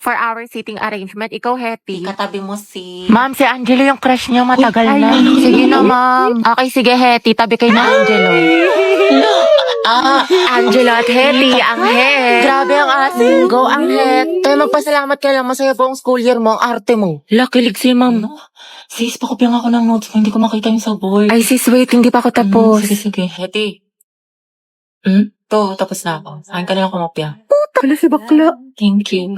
for our seating arrangement. Ikaw, Hetty. Katabi mo si... Ma'am, si Angelo yung crush niya matagal na. Sige na, ma'am. Okay, sige, Hetty. Tabi kay na Angelo. Angelo at Hetty, ang het. Grabe ang asin. Go, ang het. Tayo magpasalamat ka lang. Masaya po ang school year mo, ang arte mo. Lakilig si ma'am. Sis, pakopyang ako ng notes mo. Hindi ko makita yung sa board. Ay, sis, wait. Hindi pa ako tapos. Sige. Hetty. To, tapos na ako. Saan ka na lang kumopya? Hala si bakla. Thank you.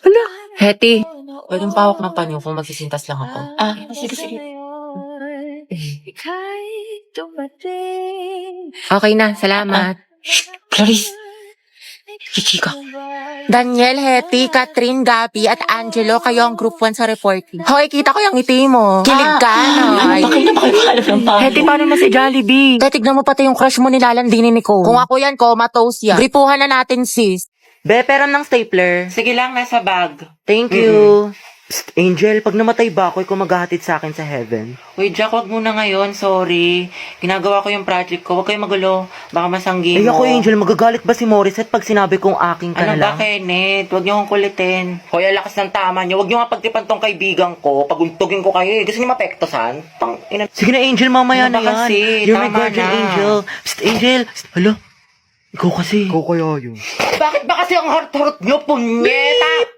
Hala. Hetty. Pwedeng pawak ng panyo kung magsisintas lang ako. Sige. Okay na, salamat. Clarice. Chichika. Daniel, Hetty, Catherine, Gabi, at Angelo, kayo ang group 1 sa reporting. Hoy, kita ko yung ngiti mo. Kilig ka, no? Bakit na makipaalap ng panyo? Hetty, paano na si Jollibee? Tignan mo pati yung crush mo nilalandinin ni Cole. Kung ako yan, comatose yan. Gripuhan na natin, sis. Be, pero ng stapler. Sige lang, nasa bag. Thank you. Psst, Angel, pag namatay ba ako, ikaw maghahatid sa akin sa heaven? Uy, Jack, wag muna ngayon. Sorry. Ginagawa ko yung project ko. Huwag kayong magulo. Baka masanggi Ay, mo. ako, Angel, magagalit ba si Morissette pag sinabi kong aking ka Ano na ba, lang? Kenneth? Huwag niyo akong kulitin. Hoy, ang lakas ng tama niyo. Huwag niyo nga pagtipan tong kaibigan ko. Paguntugin ko kayo. Gusto niyo mapektosan? Sige na, Angel, mamaya Ano na ba yan. kasi? You're my Tama guardian na. angel. Psst, Angel. Psst, hala. Ikaw kasi. Ikaw kaya yun. Bakit ba kasi ang heart-heart niyo, punyeta?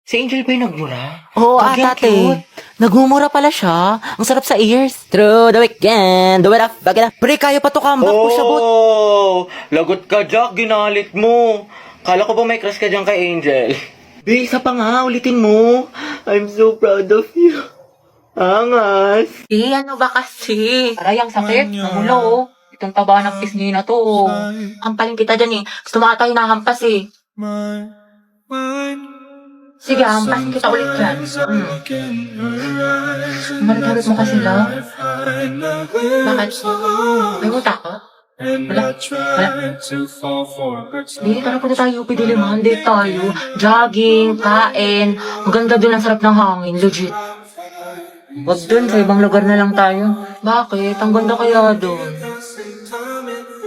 Si Angel ba yung nagmura? Oo, Gagi, ang ate. cute. Nagmumura pala siya. Ang sarap sa ears. Through the weekend. Do it up. Bagay na. Pre, kaya pa to comeback po siya, but... Lagot ka, Jack. Ginalit mo. Kala ko ba may crush ka dyan kay Angel? Be, isa pa nga. Ulitin mo. I'm so proud of you. Angas. Ano ba kasi? Aray, ang sakit. Namulo, oh. Itong taba ng pisngi na to, oh. Ang paling kita dyan, eh. Gusto mo ata hinahampas, eh. Sige, hampasin kita ulit dyan. Marit-harit mo kasi, love. Bakit? May utak ka? Wala. Hindi, tara punta tayo, pidiliman. Hindi tayo. Jogging, kain. Maganda dun, ang sarap ng hangin. Legit. Wag dun, sa ibang lugar na lang tayo. Bakit? Ang ganda kaya dun.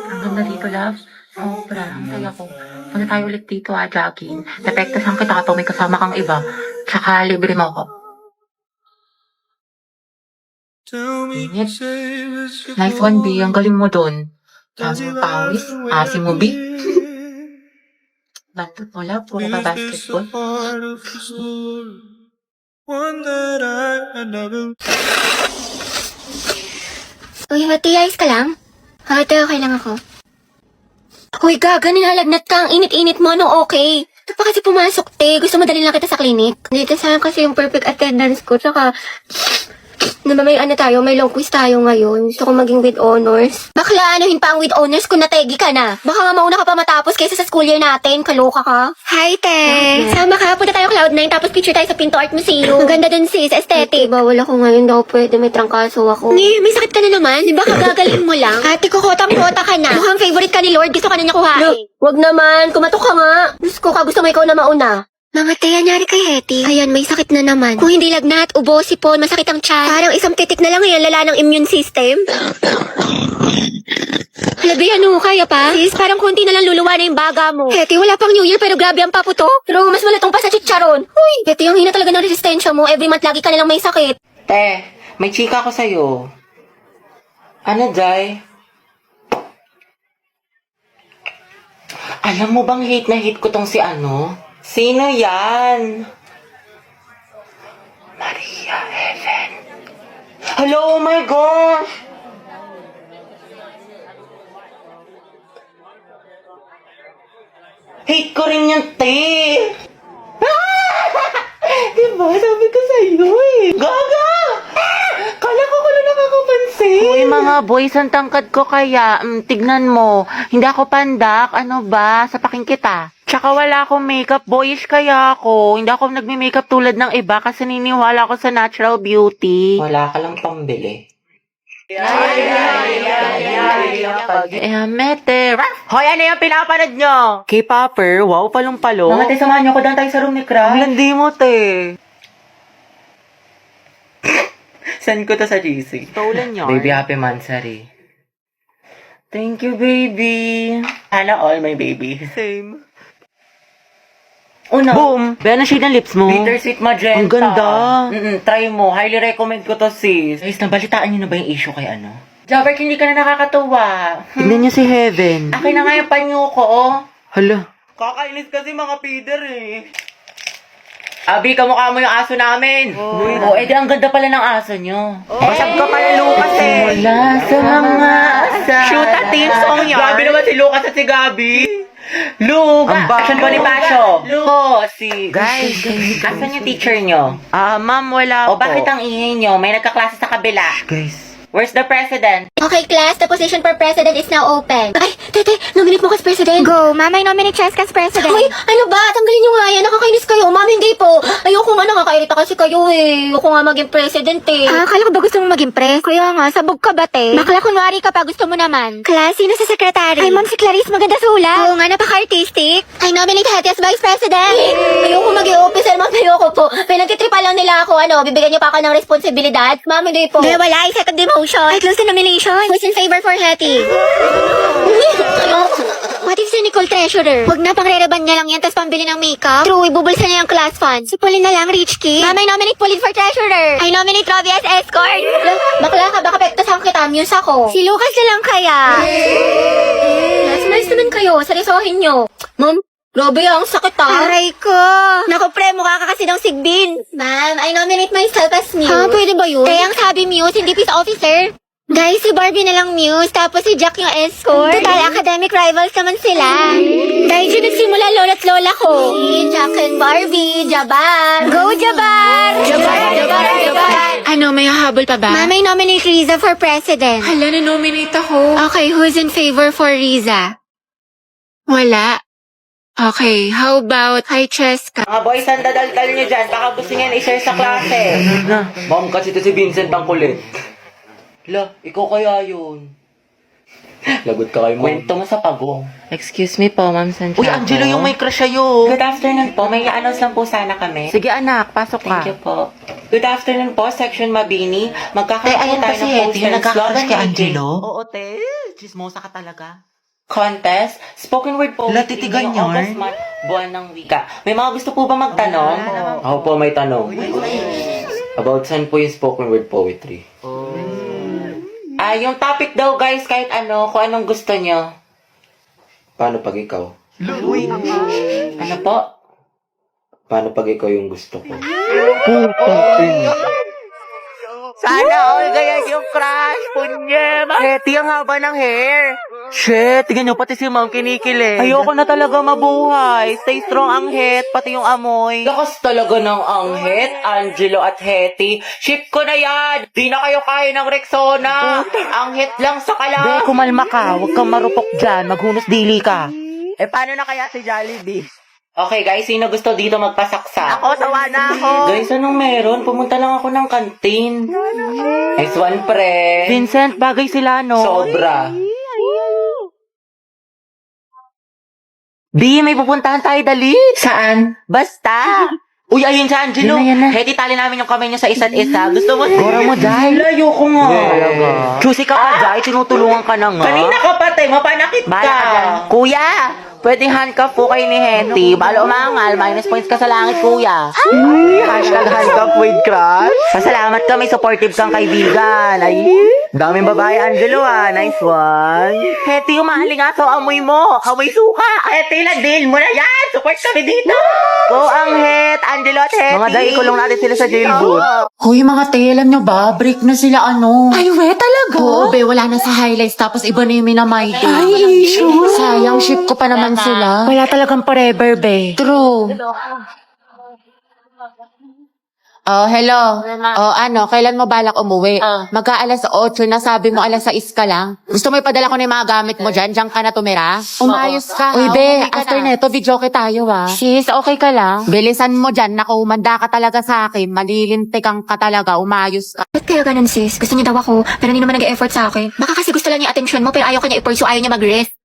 Ang ganda dito, love. Sobra, ang saya ko. Punta tayo ulit dito, jogging. Depektasan kita kapag may kasama kang iba. Tsaka libre mo ako. Init. Nice one, B. Ang galing mo dun. Pawis. Asim mo, B. Bantot mo, love. Puro ka basketball. Uy, Hati, ayos ka lang? Hati, okay lang ako. Uy, gaga, nilalagnat ka. Ang init-init mo, no, okay. Ito pa kasi pumasok, te. Gusto mo dalhin lang kita sa clinic. Dito sayang kasi yung perfect attendance ko. Tsaka, may tayo, may long quiz tayo ngayon. Gusto ko maging with honors. Bakla, anuhin pa ang with honors kung nategi ka na. Baka nga mauna ka pa matapos kaysa sa school year natin. Kaloka ka. Hi, te. Sama ka, punta tayo Cloud9 tapos picture tayo sa Pinto Art Museum. Ang ganda dun, sis. Aesthetic. Bawal ako ngayon daw pwede. May trangkaso ako. May sakit ka na naman. Di ba kagagaling mo lang? Ate ko, kotang-kota ka na. Mukhang favorite ka ni Lord. Gusto ka na niya kuhain. Wag naman. Kumatok ka nga. Diyos ko ka, gusto mo ikaw na mauna. Mga Teya, nyari kay Hetty. Ayan, may sakit na naman. Kung hindi lagnat, ubo, sipon, masakit ang tiyan. Parang isang titik na lang yan, lala ng immune system. Halabi, ano, kaya pa? Sis, parang konti na lang luluwa na yung baga mo. Hetty, wala pang New Year pero grabe ang paputo. Pero mas malatong pa sa chicharon. Uy, Hetty, ang hina talaga ng resistensya mo. Every month lagi ka na lang may sakit. Te, may chika ko sa'yo. Ano, Jai? Alam mo bang hate na hate ko tong si ano? Sino yan? Maria Helen. Hello, oh my gosh! Hate ko rin yung te! Diba? Sabi ko sa'yo eh. Gaga! Kala ko ko lang nakakapansin. Uy, mga boys, ang tangkad ko kaya. Tignan mo. Hindi ako pandak. Ano ba? Sapakin kita. Tsaka wala akong makeup. Boyish kaya ako. Hindi ako nagme-makeup tulad ng iba kasi niniwala ako sa natural beauty. Wala ka lang pambili. Mete. Hoy, ano yung pinapanood nyo? K-popper? Wow, palong-palo. Mga te, samahan niyo ko. Doon tayo sa room ni Crush. Ang landi mo, te. Send ko to sa GC. Stolen yarn. Baby, happy mansari. Thank you, baby. Sana all my baby. Same. Una, Boom! Be, ano shade ng lips mo? Bittersweet magenta. Ang ganda. Try mo. Highly recommend ko to, sis. Guys, nabalitaan niyo na ba yung issue kay ano? Jabber, hindi ka na nakakatuwa. Tignan niyo si Heaven. Akin na nga yung panyo ko, oh. Hala. Kakainis kasi mga feeder eh. Abi, kamukha mo yung aso namin. Oh, edi ang ganda pala ng aso nyo. Basag ka pala, Lucas eh. Mula sa mga asa. Shoot at team song yan. Grabe naman si Lucas at si Gabi. Luga! Ang baho. Asan Bonifacio? Lugo, si... Guys. Asan yung teacher nyo? Ma'am, wala O po. bakit ang ingay nyo? May nagkaklase sa kabila. Guys. Where's the president? Okay, class, the position for president is now open. Ay, tete, nominate mo kas president. Go, mama, nominate Chess kas president. Hoy, ano ba? Tanggalin nyo nga yan. Nakakainis kayo. Mami, hindi po. Ayoko nga, nakakairita kasi kayo eh. Ayoko nga maging president eh. Akala ko ba gusto mo maging pres? Kaya nga, sabog ka ba te? Bakla kunwari ka pa, gusto mo naman. Class, sino sa secretary? Ay, ma'am, si Clarice, maganda sulat. Oo nga, napaka-artistic. I nominate Hattie as vice president. Ayoko maging officer, ma'am, ayoko po. Pinagtitripa lang nila ako, bibigyan niyo pa ako ng responsibilidad. Ma'am, hindi po. Hindi, wala. I-second demotion. I close the nomination. Who's in favor for Hattie? What if si Nicole treasurer? Huwag na, pang-rereban niya lang yan, tapos pambili ng makeup. True, ibubulsa niya yung class fund. Si Pauline na lang, rich kid. Mama, I nominate Pauline for treasurer. I nominate Robbie as escort. Bakla ka, baka pektasan kita, muse ako. Si Lucas na lang kaya. Nice naman kayo, seryosohin nyo. Ma'am, grabe ang sakit ah. Aray ko. Naku, pre, mukha ka kasi ng sigbin. Ma'am, I nominate myself as Muse. Pwede ba yun? Kaya ang sabi Muse, hindi peace officer. Guys, si Barbie na lang Muse, tapos si Jack yung escort. Total, academic rivals naman sila. Dahil dyan nagsimula lola't lola ko. Si Jack and Barbie, Jabar. Go, Jabar! Jabar, Jabar, Jabar! Ano, may hahabol pa ba? Ma'am, I nominate Riza for president. Hala, na-nominate ako. Okay, who's in favor for Riza? Wala. Okay, how about kay Cheska? Mga boys, ang dadaldal nyo dyan. Baka gusto niyan i-share sa klase. Na. Ma'am, kasi ito si Vincent ang kulit. La, ikaw kaya yun. Lagot ka kay ma'am. Kwento mo sa pagong. Excuse me po, Ma'am Santiago. Uy, Angelo yung may crush sa'yo. Good afternoon po. May i-announce lang po sana kami. Sige anak, pasok ka. Thank you po. Good afternoon po, Section Mabini. Magkakaroon po ayan tayo pa si ng Hetty, poster yung and nagkakrush slogan kay meeting. Angelo. Oo, te. Chismosa ka talaga. Contest, spoken word poetry Latitigan ngayong yarn? August month, buwan ng wika. May mga gusto po ba magtanong? Ako po may tanong. About saan po yung spoken word poetry? Yung topic daw guys, kahit ano, kung anong gusto nyo. Paano pag ikaw? Ano po? Paano pag ikaw yung gusto ko? Sana all ganyan yung crush. Punye. Hetty, ang haba ng hair. Shit, tingnan nyo, pati si ma'am kinikilig. Ayoko na talaga mabuhay. Stay strong ang het, pati yung amoy. Lakas talaga ng anghet, Angelo at Hetty. Ship ko na yan! Di na kayo kaya ng Rexona! Anghet lang sa Be, kala! kumalma ka. Huwag kang marupok dyan. Maghunos dili ka. Eh, paano na kaya si Jollibee? Okay guys, sino gusto dito magpasaksa? Ako, sawa na ako. Guys, anong meron? Pumunta lang ako ng kantin. Nice one, pre. Vincent, bagay sila, no? Sobra. Di, may pupuntahan tayo, dali. Saan? Basta. Uy, ayun si Angelo. Yan na. Heti, tali namin yung kamay niyo sa isa't isa. Gusto mo? Gora mo, Jai. Layo ko nga. Choosy ka pa, Jai. Tinutulungan ka na nga. Kanina ka pa, tay. Mapanakit Bahala ka dyan. ka. Kuya, pwedeng handcuff po kayo ni Hetty. Balo umangal, minus points ka sa langit, kuya. Hashtag handcuff with crush. Pasalamat ka, may supportive kang kaibigan. Ay, daming babae, Angelo, ah. Nice one. Hetty, umaalingaso, amoy mo. Amoy suka. Heti, ladil mo na yan. Support kami dito. Go ang het, Angelo at Hetty. Mga day, ikulong natin sila sa jail booth. Hoy, mga te, alam nyo ba? Break na sila ano. Ay, we, talaga? Oo, be, wala na sa highlights, tapos iba na yung minamay day. Ay, sure. Sayang, ship ko pa naman sila. Wala talagang forever, be. True. Oh, hello. Oh, ano, kailan mo balak umuwi? Magka-alas 8 na, sabi mo alas 6 ka lang. Gusto mo ipadala ko na yung mga gamit mo dyan? Diyan ka na tumira? Umayos ka. Uy, be, after neto, videoke tayo, ah. Sis, okay ka lang? Bilisan mo dyan, naku, umanda ka talaga sa akin. Malilintikan ka talaga, umayos ka. Ba't kaya ganun sis? Gusto niya daw ako, pero hindi naman nag-effort sa akin. Baka kasi gusto lang niya attention mo, pero ayaw kanya i-pursue, ayaw niya mag-rest.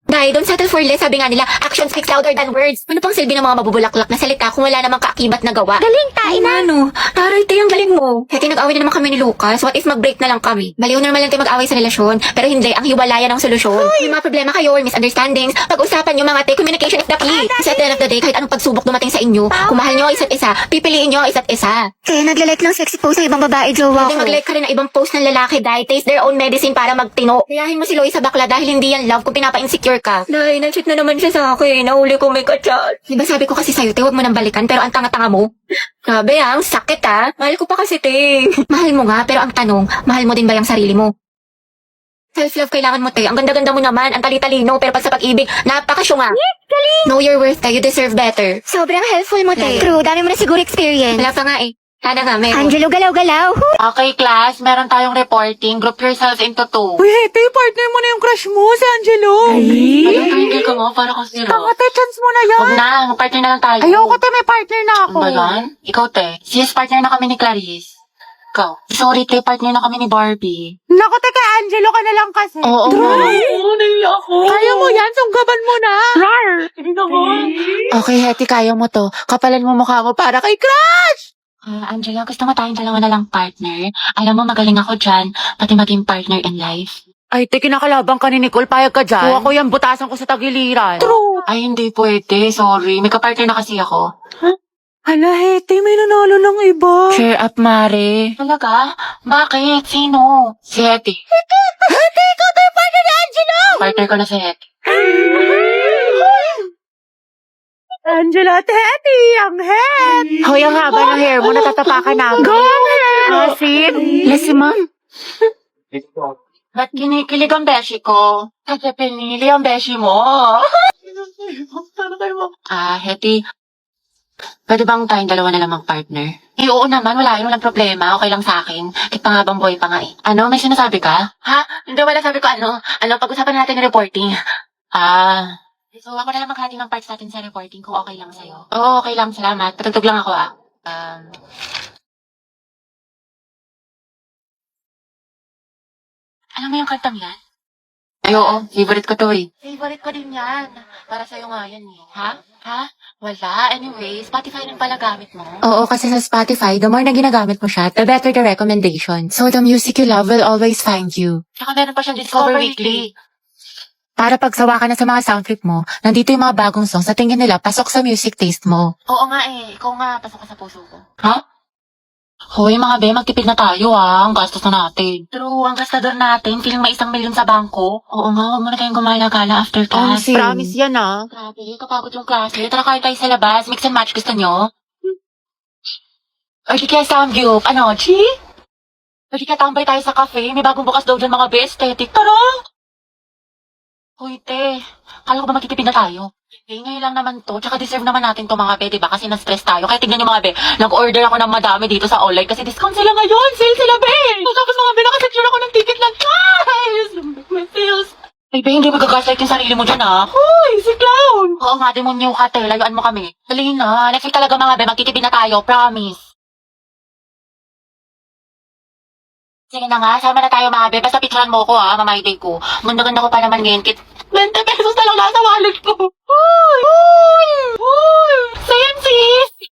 Dahil don't settle for less, sabi nga nila, action speaks louder than words. Ano pang silbi ng mga mabubulaklak na salita kung wala namang kaakibat na gawa? Galing, tain na! Ano? Taray, te, ang galing mo. Kaya nag-away na naman kami ni Lucas. What if mag-break na lang kami? Baliw normal lang tayo mag-away sa relasyon. Pero hindi, ang hiwalayan ang solusyon. May mga problema kayo or misunderstandings. Pag-usapan nyo mga te, communication is the key. Kasi at the end of the day, kahit anong pagsubok dumating sa inyo, kung mahal nyo ang isa't isa, pipiliin nyo ang isa't isa. Kaya naglalike ng sexy post ng ibang babae, jowa ko. Mag-like ka rin ng ibang post ng lalaki dahil taste their own medicine para magtino. Kayahin mo si Loie sa bakla dahil hindi yan love kung pinapa-insecure ka. Dahil nag-cheat na naman siya sa akin. Nahuli ko may kachat. Diba sabi ko kasi sa'yo, te, huwag mo nang balikan pero ang tanga-tanga mo. Grabe ang sakit mahal ko pa kasi, te. Mahal mo nga, pero ang tanong, mahal mo din ba yung sarili mo? Self-love kailangan mo, te. Ang ganda-ganda mo naman, ang tali-talino, pero pag sa pag-ibig, napakasyunga. Know your worth, te. You deserve better. Sobrang helpful mo, te. True, dami mo na siguro experience. Wala pa nga eh. Sana nga, meron. Angelo, galaw-galaw. Okay, class, meron tayong reporting. Group yourselves into 2. Uy, Hete, partner mo na yung crush mo, si Angelo. Ayun, tumigil ka mo, para kang zero. Te, chance mo na yan. Huwag na, mag-partner na lang tayo. Ayoko, te, may partner na ako. Ano ba yan? Ikaw, te. Sis, partner na kami ni Clarice. Ikaw. Sorry, te, partner na kami ni Barbie. Naku, te, kay Angelo ka na lang kasi. Oo, oo, naiya ako. Kaya mo yan, sunggaban mo na. Rar! Hindi naman. Okay, Hete, kaya mo to. Kapalan mo mukha mo para kay crush. Angela, gusto mo tayong dalawa na lang partner? Alam mo, magaling ako dyan, pati maging partner in life. Ay, te, kinakalabang ka ni Nicole, payag ka dyan. Kuha ko yan, butasan ko sa tagiliran. True. Ay, hindi pwede. Sorry. May kapartner na kasi ako. Hala, Hete, may nanalo ng iba. Cheer up, Mare. Talaga? Bakit? Sino? Si Hetty. Hete, ikaw tayo partner ni Angelo! Partner ko na si Hetty. Angela at Hete, ang head! Hoy, ang haba ng hair mo, natatapakan namin. Go, head! Asin. Listen, ma'am. Ba't kinikilig ang beshi ko? Kasi pinili ang beshi mo. Hetty. Pwede bang tayong dalawa na lang mag-partner? Oo naman, wala yun, walang problema. Okay lang sa akin. Kahit pangabang boy pa nga eh. Ano, may sinasabi ka? Ha? Hindi, wala sabi ko ano. Pag-usapan natin ng reporting. So ako na lang maghati ng parts natin sa reporting kung okay lang sa'yo. Oo, okay lang. Salamat. Patugtog lang ako Alam mo yung kantang yan? Ay, oo. Favorite ko to eh. Favorite ko din yan. Para sa'yo nga yan eh. Ha? Wala. Anyway, Spotify rin pala gamit mo. Oo, kasi sa Spotify, the more na ginagamit mo siya, the better the recommendation. So the music you love will always find you. Tsaka meron pa siyang Discover Weekly. Para pagsawa ka na sa mga sound trip mo, nandito yung mga bagong songs sa tingin nila pasok sa music taste mo. Oo nga eh. Ikaw nga, pasok ka sa puso ko. Ha? Hoy, mga be, magtipid na tayo Ang gastos na natin. True, ang gastador natin. Feeling may 1 milyon sa bangko. Oo nga, huwag mo na tayong gumala-gala after class. Promise yan, Grabe, kapagod yung klase. Tara kayo tayo sa labas. Mix and match, gusto nyo? Or di kaya samgyup. Ano, chi? Or di kaya tambay tayo sa cafe. May bagong bukas daw dyan mga be, aesthetic. Tara! Hoy, te. Kala ko ba magtitipid na tayo? Ngayon lang naman to. Tsaka deserve naman natin to mga be, diba? Kasi na-stress tayo. Kaya tignan nyo mga be. Nag-order ako ng madami dito sa online kasi discount sila ngayon. Sale sila, be! Tapos mga be, nakasecure ako ng ticket lang. Guys! May sales. Ay, be, hindi magagaslight yung sarili mo dyan, Hoy, si Clown! Oo nga, demonyo ka, te. Layuan mo kami. Dali na. Next week talaga mga be, magtitipid na tayo. Promise. Sige na nga, sama na tayo mga be. Basta picturean mo ko mamay ko. Ganda-ganda ko pa naman ngayon. 20 pesos na lang nasa wallet ko. Hoy! Same sis!